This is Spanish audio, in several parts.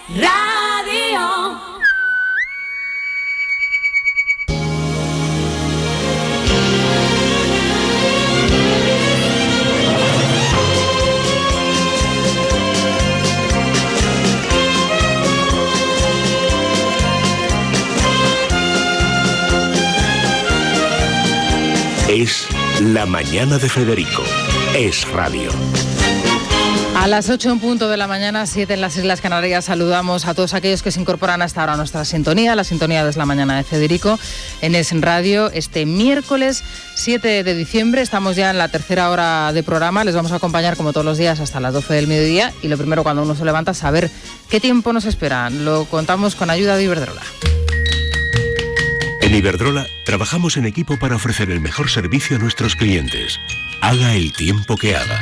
Radio. Es La Mañana de Federico. Es Radio. A las 8 en punto de la mañana, 7 en las Islas Canarias, saludamos a todos aquellos que se incorporan hasta ahora a nuestra sintonía, la sintonía de La Mañana de Federico, en Es Radio. Este miércoles 7 de diciembre estamos ya en la tercera hora de programa. Les vamos a acompañar como todos los días hasta las 12 del mediodía y lo primero cuando uno se levanta es saber qué tiempo nos espera. Lo contamos con ayuda de Iberdrola. En Iberdrola trabajamos en equipo para ofrecer el mejor servicio a nuestros clientes. Haga el tiempo que haga.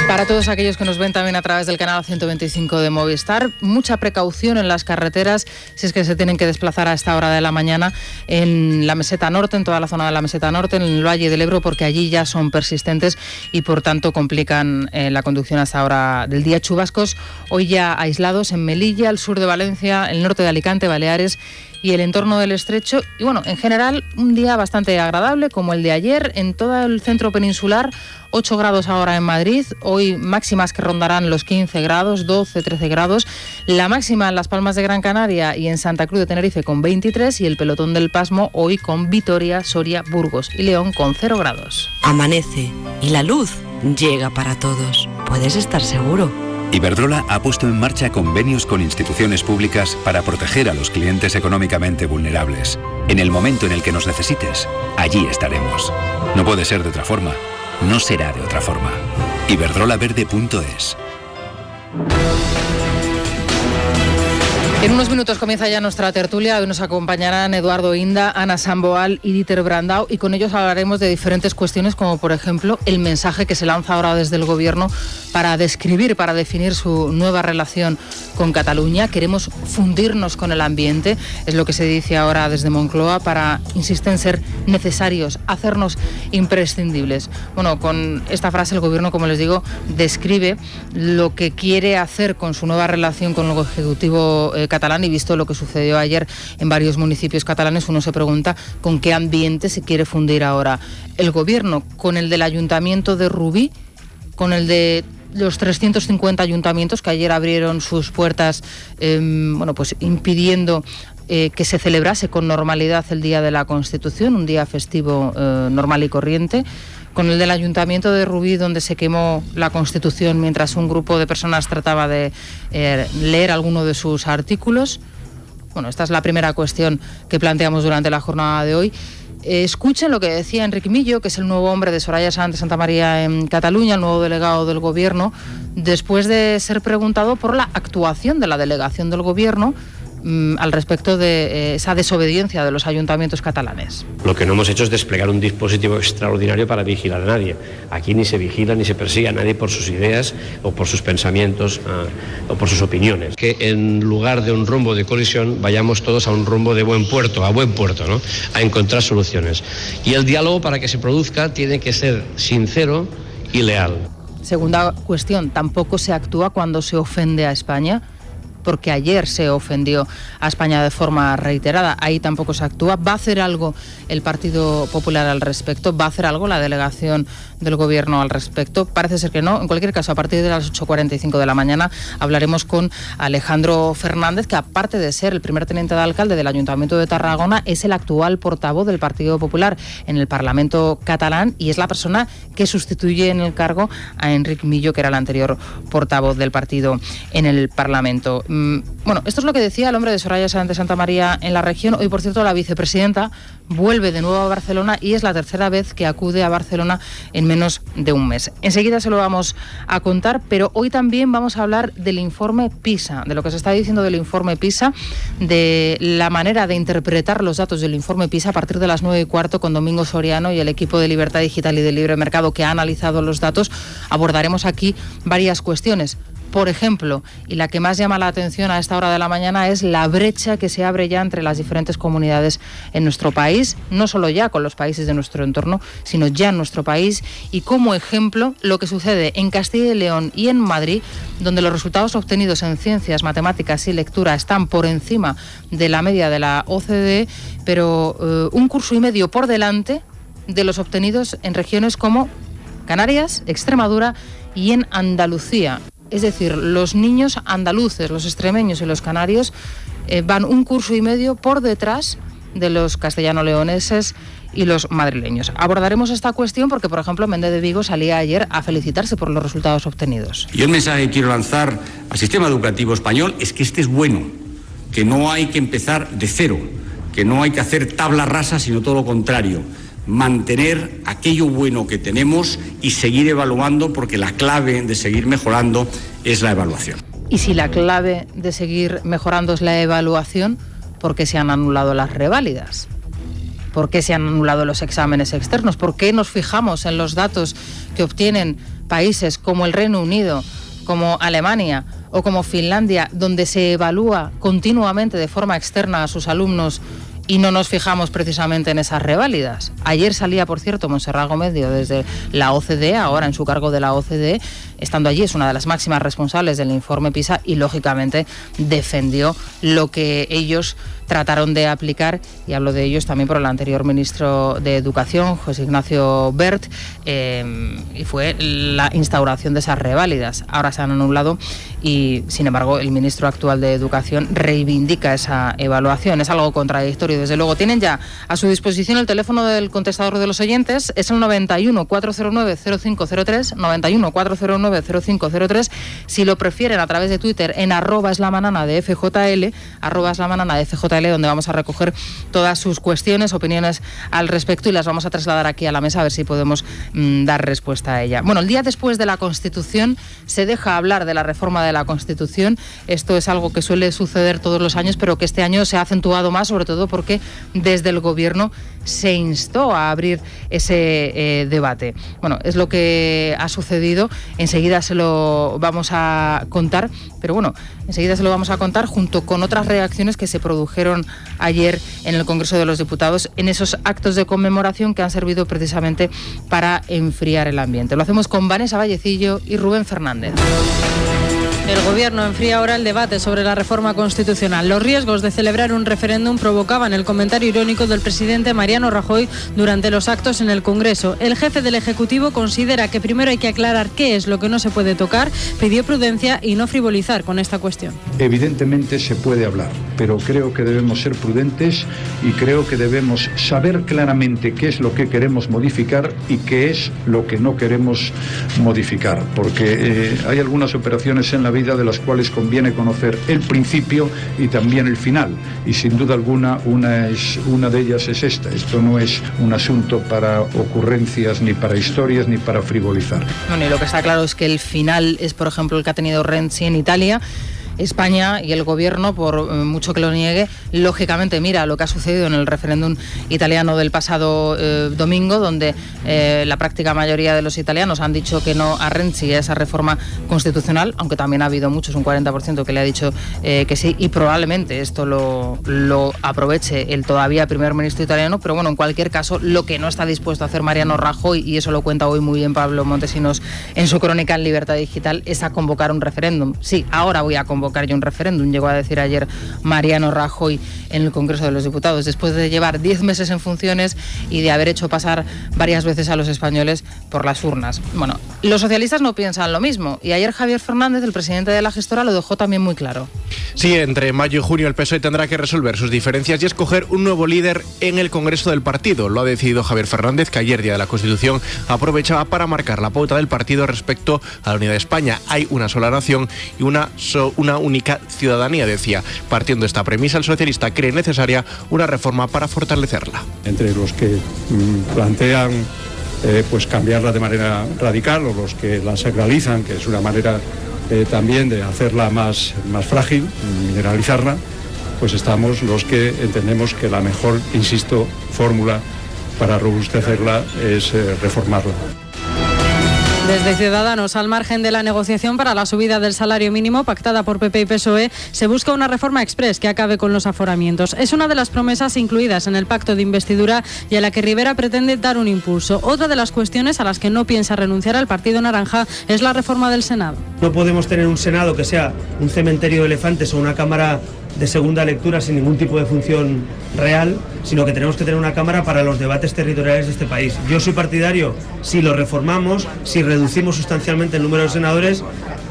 Para todos aquellos que nos ven también a través del canal 125 de Movistar, mucha precaución en las carreteras si es que se tienen que desplazar a esta hora de la mañana en la Meseta Norte, en toda la zona de la Meseta Norte, en el Valle del Ebro, porque allí ya son persistentes y por tanto complican la conducción a esta hora del día. Chubascos hoy ya aislados en Melilla, el sur de Valencia, el norte de Alicante, Baleares y el entorno del Estrecho. Y bueno, en general un día bastante agradable como el de ayer en todo el centro peninsular. 8 grados ahora en Madrid, hoy máximas que rondarán los 15 grados, 12, 13 grados. La máxima en Las Palmas de Gran Canaria y en Santa Cruz de Tenerife con 23 y el pelotón del Pasmo hoy con Vitoria, Soria, Burgos y León con 0 grados. Amanece y la luz llega para todos. Puedes estar seguro. Iberdrola ha puesto en marcha convenios con instituciones públicas para proteger a los clientes económicamente vulnerables. En el momento en el que nos necesites, allí estaremos. No puede ser de otra forma. No será de otra forma. Iberdrolaverde.es. En unos minutos comienza ya nuestra tertulia. Hoy nos acompañarán Eduardo Inda, Ana Samboal y Dieter Brandau y con ellos hablaremos de diferentes cuestiones como por ejemplo el mensaje que se lanza ahora desde el Gobierno para describir, para definir su nueva relación con Cataluña. Queremos fundirnos con el ambiente, es lo que se dice ahora desde Moncloa, para, insiste en ser necesarios, hacernos imprescindibles. Bueno, con esta frase el Gobierno, como les digo, describe lo que quiere hacer con su nueva relación con el Ejecutivo catalán y visto lo que sucedió ayer en varios municipios catalanes, uno se pregunta con qué ambiente se quiere fundir ahora el Gobierno, con el del Ayuntamiento de Rubí, con el de los 350 ayuntamientos que ayer abrieron sus puertas, pues impidiendo que se celebrase con normalidad el Día de la Constitución, un día festivo normal y corriente, con el del Ayuntamiento de Rubí, donde se quemó la Constitución mientras un grupo de personas trataba de leer alguno de sus artículos. Bueno, esta es la primera cuestión que planteamos durante la jornada de hoy. Escuchen lo que decía Enric Millo, que es el nuevo hombre de Soraya Sáenz de Santamaría en Cataluña, el nuevo delegado del Gobierno, después de ser preguntado por la actuación de la delegación del Gobierno al respecto de esa desobediencia de los ayuntamientos catalanes. Lo que no hemos hecho es desplegar un dispositivo extraordinario para vigilar a nadie. Aquí ni se vigila ni se persigue a nadie por sus ideas o por sus pensamientos o por sus opiniones. Que en lugar de un rumbo de colisión vayamos todos a un rumbo de buen puerto, ¿no? A encontrar soluciones. Y el diálogo, para que se produzca, tiene que ser sincero y leal. Segunda cuestión, tampoco se actúa cuando se ofende a España, porque ayer se ofendió a España de forma reiterada. Ahí tampoco se actúa. ¿Va a hacer algo el Partido Popular al respecto? ¿Va a hacer algo la delegación del Gobierno al respecto? Parece ser que no. En cualquier caso, a partir de las 8:45 de la mañana hablaremos con Alejandro Fernández, que aparte de ser el primer teniente de alcalde del Ayuntamiento de Tarragona, es el actual portavoz del Partido Popular en el Parlamento catalán y es la persona que sustituye en el cargo a Enric Millo, que era el anterior portavoz del partido en el Parlamento. Bueno, esto es lo que decía el hombre de Soraya Sáenz de Santamaría en la región. Hoy, por cierto, la vicepresidenta vuelve de nuevo a Barcelona y es la tercera vez que acude a Barcelona en menos de un mes. Enseguida se lo vamos a contar, pero hoy también vamos a hablar del informe PISA, de lo que se está diciendo del informe PISA, de la manera de interpretar los datos del informe PISA a partir de las 9:15 con Domingo Soriano y el equipo de Libertad Digital y de Libre Mercado que ha analizado los datos. Abordaremos aquí varias cuestiones. Por ejemplo, y la que más llama la atención a esta hora de la mañana, es la brecha que se abre ya entre las diferentes comunidades en nuestro país, no solo ya con los países de nuestro entorno, sino ya en nuestro país, y como ejemplo lo que sucede en Castilla y León y en Madrid, donde los resultados obtenidos en ciencias, matemáticas y lectura están por encima de la media de la OCDE, pero un curso y medio por delante de los obtenidos en regiones como Canarias, Extremadura y en Andalucía. Es decir, los niños andaluces, los extremeños y los canarios van un curso y medio por detrás de los castellano-leoneses y los madrileños. Abordaremos esta cuestión porque, por ejemplo, Méndez de Vigo salía ayer a felicitarse por los resultados obtenidos. Y el mensaje que quiero lanzar al sistema educativo español es que este es bueno, que no hay que empezar de cero, que no hay que hacer tabla rasa, sino todo lo contrario. Mantener aquello bueno que tenemos y seguir evaluando, porque la clave de seguir mejorando es la evaluación. Y si la clave de seguir mejorando es la evaluación, ¿por qué se han anulado las reválidas? ¿Por qué se han anulado los exámenes externos? ¿Por qué nos fijamos en los datos que obtienen países como el Reino Unido, como Alemania o como Finlandia, donde se evalúa continuamente de forma externa a sus alumnos, y no nos fijamos precisamente en esas reválidas? Ayer salía, por cierto, Montserrat Gómez desde la OCDE, ahora en su cargo de la OCDE, estando allí, es una de las máximas responsables del informe PISA, y lógicamente defendió lo que ellos trataron de aplicar, y hablo de ellos también por el anterior ministro de Educación, José Ignacio Wert, y fue la instauración de esas reválidas. Ahora se han anulado y, sin embargo, el ministro actual de Educación reivindica esa evaluación. Es algo contradictorio, desde luego. Tienen ya a su disposición el teléfono del contestador de los oyentes, es el 91 409 0503, 91 409 0503. Si lo prefieren, a través de Twitter, en @eslamanana de FJL, @eslamanana de FJL, donde vamos a recoger todas sus cuestiones, opiniones al respecto, y las vamos a trasladar aquí a la mesa a ver si podemos dar respuesta a ella. Bueno, el día después de la Constitución se deja hablar de la reforma de la Constitución. Esto es algo que suele suceder todos los años, pero que este año se ha acentuado más, sobre todo porque desde el Gobierno se instó a abrir ese debate. Bueno, es lo que ha sucedido. Enseguida se lo vamos a contar, pero bueno, enseguida se lo vamos a contar junto con otras reacciones que se produjeron ayer en el Congreso de los Diputados, en esos actos de conmemoración que han servido precisamente para enfriar el ambiente. Lo hacemos con Vanessa Vallecillo y Rubén Fernández. El Gobierno enfría ahora el debate sobre la reforma constitucional. Los riesgos de celebrar un referéndum provocaban el comentario irónico del presidente Mariano Rajoy durante los actos en el Congreso. El jefe del Ejecutivo considera que primero hay que aclarar qué es lo que no se puede tocar, pidió prudencia y no frivolizar con esta cuestión. Evidentemente se puede hablar, pero creo que debemos ser prudentes y creo que debemos saber claramente qué es lo que queremos modificar y qué es lo que no queremos modificar, porque hay algunas operaciones en la vida de las cuales conviene conocer el principio y también el final, y sin duda alguna una de ellas es esta. Esto no es un asunto para ocurrencias, ni para historias, ni para frivolizar. Bueno, y lo que está claro es que el final es, por ejemplo, el que ha tenido Renzi en Italia. España y el Gobierno, por mucho que lo niegue, lógicamente mira lo que ha sucedido en el referéndum italiano del pasado domingo, donde la práctica mayoría de los italianos han dicho que no a Renzi y a esa reforma constitucional, aunque también ha habido muchos, un 40% que le ha dicho que sí, y probablemente esto lo aproveche el todavía primer ministro italiano. Pero bueno, en cualquier caso, lo que no está dispuesto a hacer Mariano Rajoy, y eso lo cuenta hoy muy bien Pablo Montesinos en su crónica en Libertad Digital, es a convocar un referéndum. Sí, ahora voy a convocar yo un referéndum, llegó a decir ayer Mariano Rajoy en el Congreso de los Diputados, después de llevar 10 meses en funciones y de haber hecho pasar varias veces a los españoles por las urnas. Bueno, los socialistas no piensan lo mismo, y ayer Javier Fernández, el presidente de la gestora, lo dejó también muy claro. Sí, entre mayo y junio el PSOE tendrá que resolver sus diferencias y escoger un nuevo líder en el Congreso del partido. Lo ha decidido Javier Fernández, que ayer, día de la Constitución, aprovechaba para marcar la pauta del partido respecto a la unidad de España. Hay una sola nación y una única ciudadanía, decía. Partiendo de esta premisa, el socialista cree necesaria una reforma para fortalecerla. Entre los que plantean pues cambiarla de manera radical, o los que la sacralizan, que es una manera también de hacerla más frágil, mineralizarla, pues estamos los que entendemos que la mejor, insisto, fórmula para robustecerla es reformarla. Desde Ciudadanos, al margen de la negociación para la subida del salario mínimo pactada por PP y PSOE, se busca una reforma exprés que acabe con los aforamientos. Es una de las promesas incluidas en el pacto de investidura y a la que Rivera pretende dar un impulso. Otra de las cuestiones a las que no piensa renunciar el Partido Naranja es la reforma del Senado. No podemos tener un Senado que sea un cementerio de elefantes o una Cámara de segunda lectura sin ningún tipo de función real, sino que tenemos que tener una Cámara para los debates territoriales de este país. Yo soy partidario, si lo reformamos, si reducimos sustancialmente el número de senadores,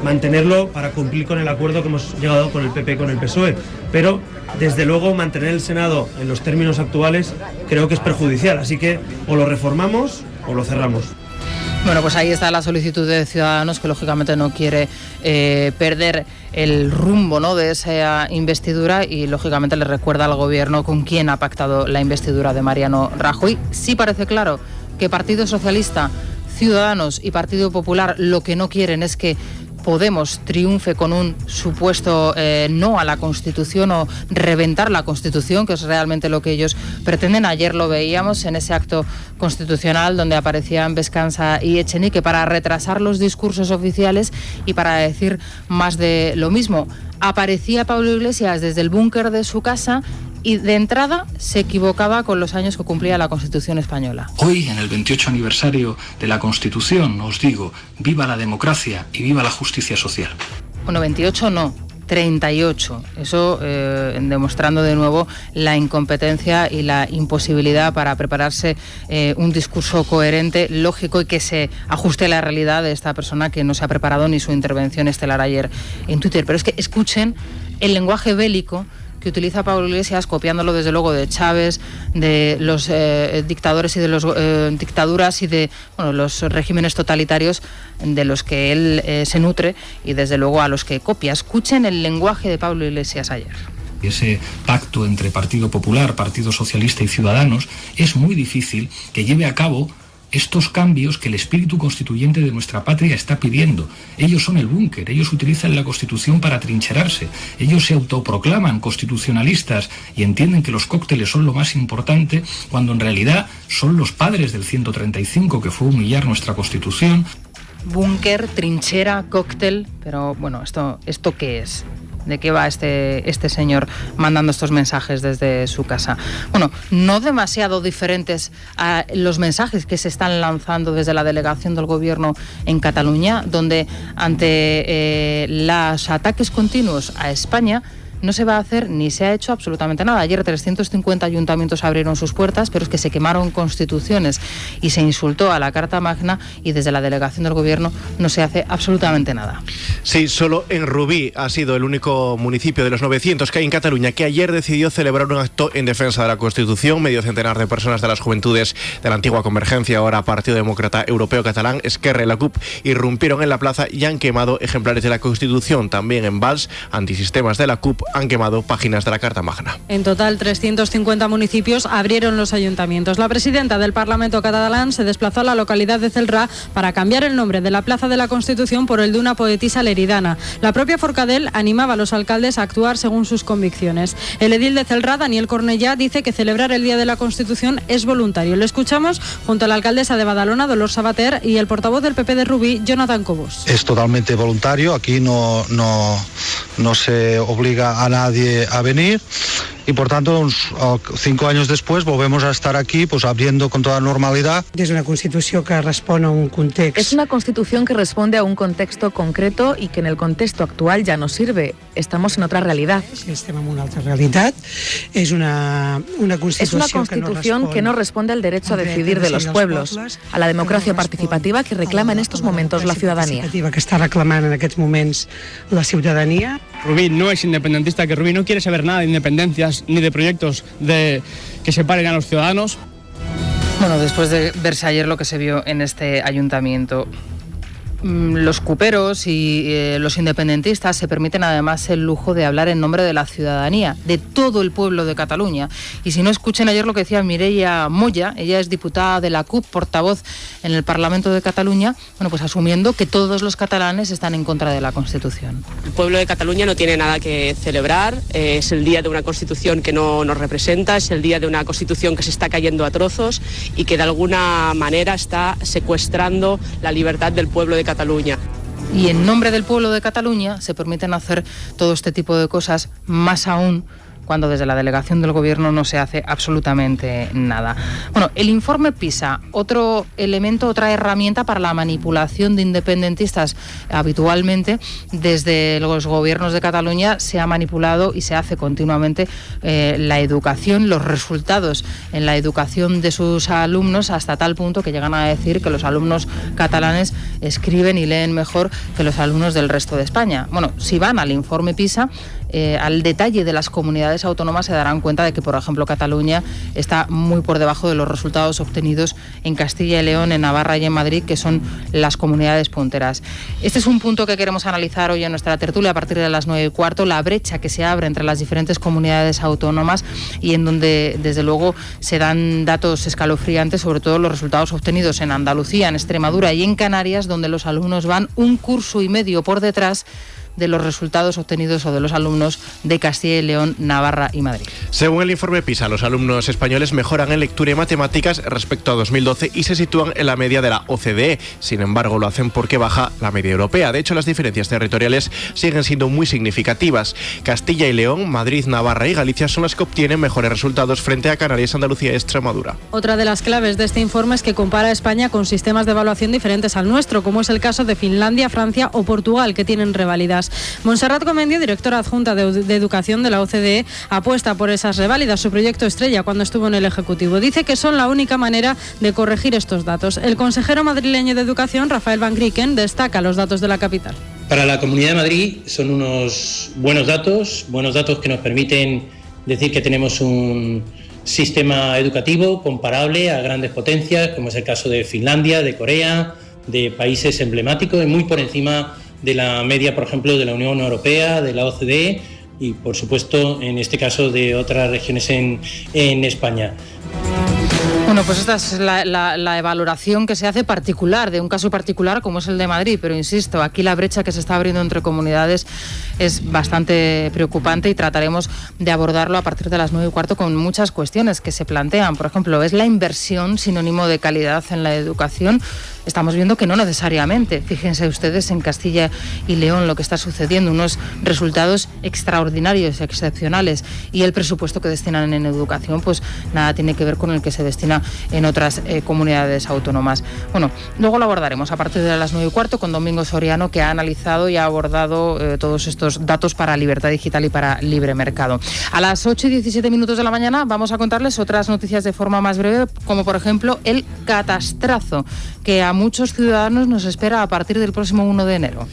mantenerlo para cumplir con el acuerdo que hemos llegado con el PP y con el PSOE. Pero, desde luego, mantener el Senado en los términos actuales creo que es perjudicial. Así que o lo reformamos o lo cerramos. Bueno, pues ahí está la solicitud de Ciudadanos, que lógicamente no quiere perder el rumbo, ¿no?, de esa investidura, y lógicamente le recuerda al Gobierno con quién ha pactado la investidura de Mariano Rajoy. Sí parece claro que Partido Socialista, Ciudadanos y Partido Popular lo que no quieren es que Podemos triunfe con un supuesto no a la Constitución o reventar la Constitución, que es realmente lo que ellos pretenden. Ayer lo veíamos en ese acto constitucional donde aparecían Vescanza y Echenique para retrasar los discursos oficiales y para decir más de lo mismo. Aparecía Pablo Iglesias desde el búnker de su casa y de entrada se equivocaba con los años que cumplía la Constitución española. Hoy, en el 28 aniversario de la Constitución, os digo, viva la democracia y viva la justicia social. Bueno, 28 no, 38. Eso demostrando de nuevo la incompetencia y la imposibilidad para prepararse un discurso coherente, lógico y que se ajuste a la realidad de esta persona que no se ha preparado ni su intervención estelar ayer en Twitter. Pero es que escuchen el lenguaje bélico que utiliza Pablo Iglesias, copiándolo desde luego de Chávez, de los dictadores y de las dictaduras y de los regímenes totalitarios de los que él se nutre y desde luego a los que copia. Escuchen el lenguaje de Pablo Iglesias ayer. Ese pacto entre Partido Popular, Partido Socialista y Ciudadanos es muy difícil que lleve a cabo estos cambios que el espíritu constituyente de nuestra patria está pidiendo. Ellos son el búnker, ellos utilizan la Constitución para trincherarse, ellos se autoproclaman constitucionalistas y entienden que los cócteles son lo más importante, cuando en realidad son los padres del 135, que fue humillar nuestra Constitución. Búnker, trinchera, cóctel, pero bueno, ¿esto qué es? ¿De qué va este señor mandando estos mensajes desde su casa? Bueno, no demasiado diferentes a los mensajes que se están lanzando desde la delegación del Gobierno en Cataluña, donde ante los ataques continuos a España no se va a hacer ni se ha hecho absolutamente nada. Ayer 350 ayuntamientos abrieron sus puertas, pero es que se quemaron constituciones y se insultó a la Carta Magna, y desde la delegación del Gobierno no se hace absolutamente nada. Sí, solo en Rubí ha sido el único municipio de los 900 que hay en Cataluña que ayer decidió celebrar un acto en defensa de la Constitución. Medio centenar de personas de las juventudes de la antigua Convergencia, ahora Partido Demócrata Europeo Catalán, Esquerra y la CUP, irrumpieron en la plaza y han quemado ejemplares de la Constitución. También en Valls, antisistemas de la CUP han quemado páginas de la Carta Magna. En total, 350 municipios abrieron los ayuntamientos. La presidenta del Parlamento catalán se desplazó a la localidad de Celrà para cambiar el nombre de la Plaza de la Constitución por el de una poetisa leridana. La propia Forcadell animaba a los alcaldes a actuar según sus convicciones. El edil de Celrà, Daniel Cornellà, dice que celebrar el Día de la Constitución es voluntario. Lo escuchamos junto a la alcaldesa de Badalona, Dolors Sabater, y el portavoz del PP de Rubí, Jonathan Cobos. Es totalmente voluntario. Aquí no se obliga a nadie a venir y por tanto 5 años después volvemos a estar aquí pues abriendo con toda normalidad. Es una constitución que responde a un contexto. Es una constitución que responde a un contexto concreto y que en el contexto actual ya no sirve. Estamos en otra realidad. Estem en una altra realitat. Es una constitución que no responde al derecho a decidir de los pueblos, a la democracia participativa que reclama en estos momentos la ciudadanía. Que está reclamando en aquests moments la ciudadanía. Rubí no es independentista, que Rubí no quiere saber nada de independencias ni de proyectos que separen a los ciudadanos. Bueno, después de verse ayer lo que se vio en este ayuntamiento, Los cuperos y los independentistas se permiten además el lujo de hablar en nombre de la ciudadanía, de todo el pueblo de Cataluña. Y si no, escuchen ayer lo que decía Mireia Moya, ella es diputada de la CUP, portavoz en el Parlamento de Cataluña, bueno, pues asumiendo que todos los catalanes están en contra de la Constitución. El pueblo de Cataluña no tiene nada que celebrar, es el día de una Constitución que no nos representa, es el día de una Constitución que se está cayendo a trozos y que de alguna manera está secuestrando la libertad del pueblo de Cataluña. Y en nombre del pueblo de Cataluña se permiten hacer todo este tipo de cosas, más aún cuando desde la delegación del Gobierno no se hace absolutamente nada. Bueno, el informe PISA, otro elemento, otra herramienta para la manipulación de independentistas. Habitualmente, desde los gobiernos de Cataluña se ha manipulado y se hace continuamente la educación, los resultados en la educación de sus alumnos, hasta tal punto que llegan a decir que los alumnos catalanes escriben y leen mejor que los alumnos del resto de España. Bueno, si van al informe PISA, al detalle de las comunidades autónomas, se darán cuenta de que, por ejemplo, Cataluña está muy por debajo de los resultados obtenidos en Castilla y León, en Navarra y en Madrid, que son las comunidades punteras. Este es un punto que queremos analizar hoy en nuestra tertulia a partir de las 9:15, la brecha que se abre entre las diferentes comunidades autónomas y en donde, desde luego, se dan datos escalofriantes, sobre todo los resultados obtenidos en Andalucía, en Extremadura y en Canarias, donde los alumnos van un curso y medio por detrás de los resultados obtenidos o de los alumnos de Castilla y León, Navarra y Madrid. Según el informe PISA, los alumnos españoles mejoran en lectura y matemáticas respecto a 2012 y se sitúan en la media de la OCDE. Sin embargo, lo hacen porque baja la media europea. De hecho, las diferencias territoriales siguen siendo muy significativas. Castilla y León, Madrid, Navarra y Galicia son las que obtienen mejores resultados frente a Canarias, Andalucía y Extremadura. Otra de las claves de este informe es que compara a España con sistemas de evaluación diferentes al nuestro, como es el caso de Finlandia, Francia o Portugal, que tienen reválidas. Montserrat Comendi, directora adjunta de Educación de la OCDE, apuesta por esas reválidas, su proyecto estrella cuando estuvo en el Ejecutivo. Dice que son la única manera de corregir estos datos. El consejero madrileño de Educación, Rafael Van Grieken, destaca los datos de la capital. Para la Comunidad de Madrid son unos buenos datos que nos permiten decir que tenemos un sistema educativo comparable a grandes potencias, como es el caso de Finlandia, de Corea, de países emblemáticos y muy por encima de la media, por ejemplo, de la Unión Europea, de la OCDE y, por supuesto, en este caso, de otras regiones en España. Bueno, pues esta es la valoración que se hace particular, de un caso particular como es el de Madrid, pero insisto, aquí la brecha que se está abriendo entre comunidades es bastante preocupante y trataremos de abordarlo a partir de las 9:15 con muchas cuestiones que se plantean. Por ejemplo, ¿es la inversión sinónimo de calidad en la educación? Estamos viendo que no necesariamente. Fíjense ustedes en Castilla y León lo que está sucediendo, unos resultados extraordinarios, excepcionales, y el presupuesto que destinan en educación pues nada tiene que ver con el que se destina en otras comunidades autónomas. Bueno, luego lo abordaremos a partir de las 9:15 con Domingo Soriano, que ha analizado y ha abordado todos estos datos para Libertad Digital y para Libre Mercado. A las 8:17 de la mañana vamos a contarles otras noticias de forma más breve, como por ejemplo el catastrazo que a muchos ciudadanos nos espera a partir del próximo 1 de enero.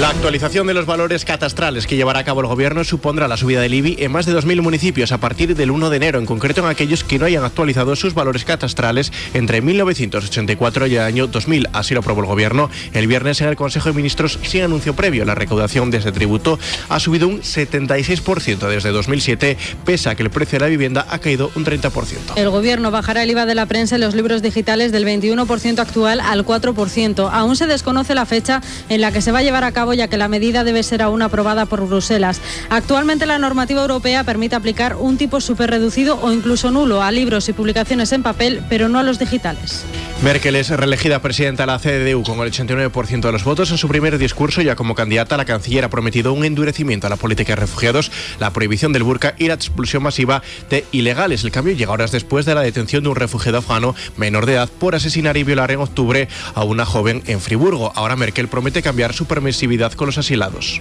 La actualización de los valores catastrales que llevará a cabo el Gobierno supondrá la subida del IBI en más de 2.000 municipios a partir del 1 de enero, en concreto en aquellos que no hayan actualizado sus valores catastrales entre 1984 y el año 2000. Así lo aprobó el Gobierno el viernes en el Consejo de Ministros sin anuncio previo. La recaudación de este tributo ha subido un 76% desde 2007, pese a que el precio de la vivienda ha caído un 30%. El Gobierno bajará el IVA de la prensa en los libros digitales del 21% actual al 4%. Aún se desconoce la fecha en la que se va a llevar a cabo, ya que la medida debe ser aún aprobada por Bruselas. Actualmente la normativa europea permite aplicar un tipo superreducido o incluso nulo a libros y publicaciones en papel, pero no a los digitales. Merkel es reelegida presidenta de la CDU con el 89% de los votos. En su primer discurso, ya como candidata, la canciller ha prometido un endurecimiento a la política de refugiados, la prohibición del burka y la expulsión masiva de ilegales. El cambio llega horas después de la detención de un refugiado afgano menor de edad por asesinar y violar en octubre a una joven en Friburgo. Ahora Merkel promete cambiar su permisividad con los asilados.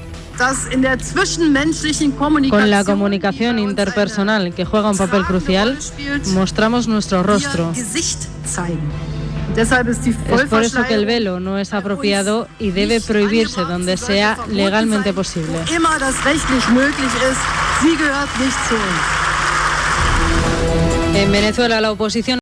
Con la comunicación interpersonal, que juega un papel crucial, mostramos nuestro rostro. Es por eso que el velo no es apropiado y debe prohibirse donde sea legalmente posible. En Venezuela, la oposición